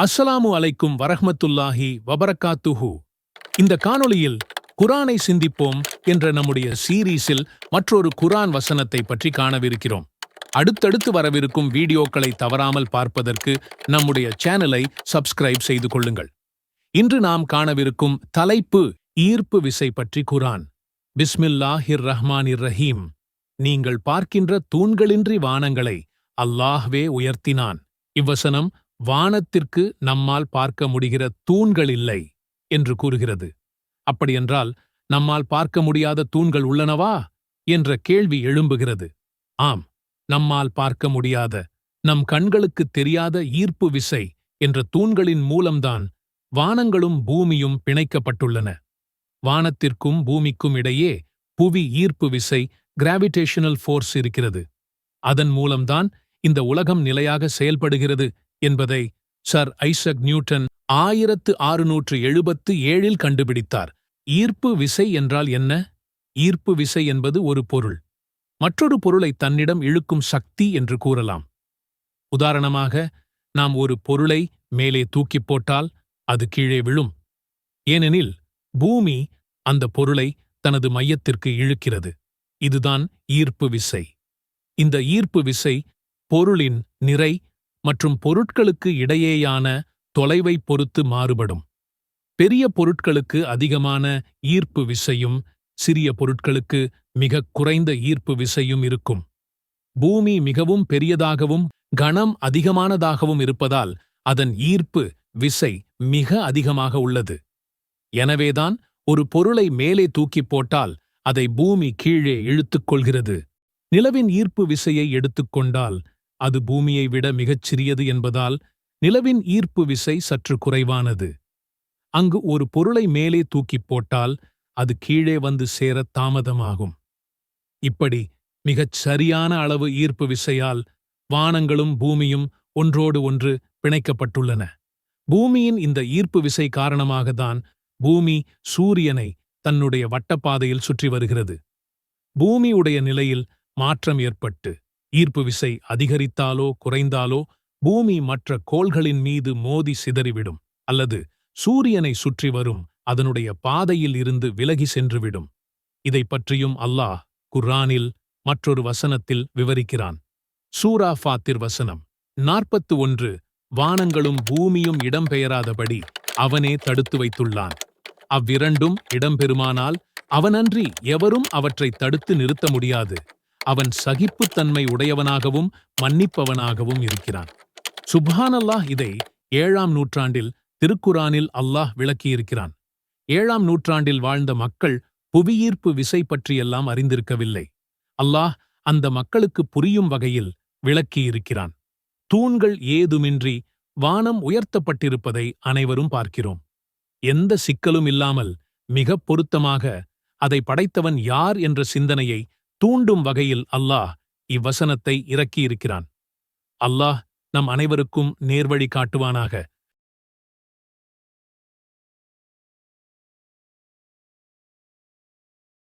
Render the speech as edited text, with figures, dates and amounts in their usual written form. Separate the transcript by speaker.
Speaker 1: அஸ்ஸலாமு அலைக்கும் வரஹ்மத்துல்லாஹி வபரகாத்துஹு. இந்த காணொளியில் குர்ஆனை சிந்திப்போம் என்ற நம்முடைய சீரீஸில் மற்றொரு குர்ஆன் வசனத்தை பற்றி காணவிருக்கிறோம். அடுத்தடுத்து வரவிருக்கும் வீடியோக்களை தவறாமல் பார்ப்பதற்கு நம்முடைய சேனலை சப்ஸ்கிரைப் செய்து கொள்ளுங்கள். இன்று நாம் காணவிருக்கும் தலைப்பு ஈர்ப்பு விசை பற்றி குர்ஆன். பிஸ்மில்லாஹிர் ரஹ்மானிர் ரஹீம். நீங்கள் பார்க்கின்ற தூண்களின்றி வானங்களை அல்லாஹ்வே உயர்த்தினான். இவ்வசனம் வானத்திற்கு நம்மால் பார்க்க முடிகிற தூண்கள் இல்லை என்று கூறுகிறது. அப்படியென்றால் நம்மால் பார்க்க முடியாத தூண்கள் உள்ளனவா என்ற கேள்வி எழும்புகிறது. ஆம், நம்மால் பார்க்க முடியாத, நம் கண்களுக்கு தெரியாத ஈர்ப்பு விசை என்ற தூண்களின் மூலம்தான் வானங்களும் பூமியும் பிணைக்கப்பட்டுள்ளன. வானத்திற்கும் பூமிக்கும் இடையே புவி ஈர்ப்பு விசை, கிராவிடேஷனல் ஃபோர்ஸ் இருக்கிறது. அதன் மூலம்தான் இந்த உலகம் நிலையாக செயல்படுகிறது என்பதை சர் ஐசக் நியூட்டன் 1677 கண்டுபிடித்தார். ஈர்ப்பு விசை என்றால் என்ன? ஈர்ப்பு விசை என்பது ஒரு பொருள் மற்றொரு பொருளை தன்னிடம் இழுக்கும் சக்தி என்று கூறலாம். உதாரணமாக, நாம் ஒரு பொருளை மேலே தூக்கிப் போட்டால் அது கீழே விழும். ஏனெனில் பூமி அந்த பொருளை தனது மையத்திற்கு இழுக்கிறது. இதுதான் ஈர்ப்பு விசை. இந்த ஈர்ப்பு விசை பொருளின் நிறை மற்றும் பொருட்களுக்கு இடையேயான தொலைவை பொறுத்து மாறுபடும். பெரிய பொருட்களுக்கு அதிகமான ஈர்ப்பு விசையும் சிறிய பொருட்களுக்கு மிகக் குறைந்த ஈர்ப்பு விசையும் இருக்கும். பூமி மிகவும் பெரியதாகவும் கனம் அதிகமானதாகவும் இருப்பதால் அதன் ஈர்ப்பு விசை மிக அதிகமாக உள்ளது. எனவேதான் ஒரு பொருளை மேலே தூக்கிப் போட்டால் அதை பூமி கீழே இழுத்துக் கொள்கிறது. நிலவின் ஈர்ப்பு விசையை எடுத்துக்கொண்டால் அது பூமியை விட மிகச் சிறியது என்பதால் நிலவின் ஈர்ப்பு விசை சற்று குறைவானது. அங்கு ஒரு பொருளை மேலே தூக்கிப் போட்டால் அது கீழே வந்து சேர தாமதமாகும். இப்படி மிகச் சரியான அளவு ஈர்ப்பு விசையால் வானங்களும் பூமியும் ஒன்றோடு ஒன்று பிணைக்கப்பட்டுள்ளன. பூமியின் இந்த ஈர்ப்பு விசை காரணமாகத்தான் பூமி சூரியனை தன்னுடைய வட்டப்பாதையில் சுற்றி வருகிறது. பூமியுடைய நிலையில் மாற்றம் ஏற்பட்டு ஈர்ப்பு விசை அதிகரித்தாலோ குறைந்தாலோ பூமி மற்ற கோள்களின் மீது மோதி சிதறிவிடும், அல்லது சூரியனை சுற்றி வரும் அதனுடைய பாதையில் இருந்து விலகி சென்றுவிடும். இதைப் பற்றியும் அல்லாஹ் குர்ஆனில் மற்றொரு வசனத்தில் விவரிக்கிறான். சூரா ஃபாத்திர் வசனம் 41. வானங்களும் பூமியும் இடம்பெயராதபடி அவனே தடுத்து வைத்துள்ளான். அவ்விரண்டும் இடம்பெறுமானால் அவனன்றி எவரும் அவற்றை தடுத்து நிறுத்த முடியாது. அவன் சகிப்புத்தன்மை உடையவனாகவும் மன்னிப்பவனாகவும் இருக்கிறான். சுப்ஹானல்லாஹ். இதை 7ஆம் நூற்றாண்டில் திருக்குர்ஆனில் அல்லாஹ் விளக்கியிருக்கிறான். 7ஆம் நூற்றாண்டில் வாழ்ந்த மக்கள் புவியீர்ப்பு விசை பற்றியெல்லாம் அறிந்திருக்கவில்லை. அல்லாஹ் அந்த மக்களுக்கு புரியும் வகையில் விளக்கியிருக்கிறான். தூண்கள் ஏதுமின்றி வானம் உயர்த்தப்பட்டிருப்பதை அனைவரும் பார்க்கிறோம். எந்த சிக்கலும் இல்லாமல் மிகப் பொருத்தமாக அதை படைத்தவன் யார் என்ற சிந்தனையை தூண்டும் வகையில் அல்லாஹ் இவ்வசனத்தை இறக்கியிருக்கிறான். அல்லாஹ் நம் அனைவருக்கும் நேர்வழி காட்டுவானாக.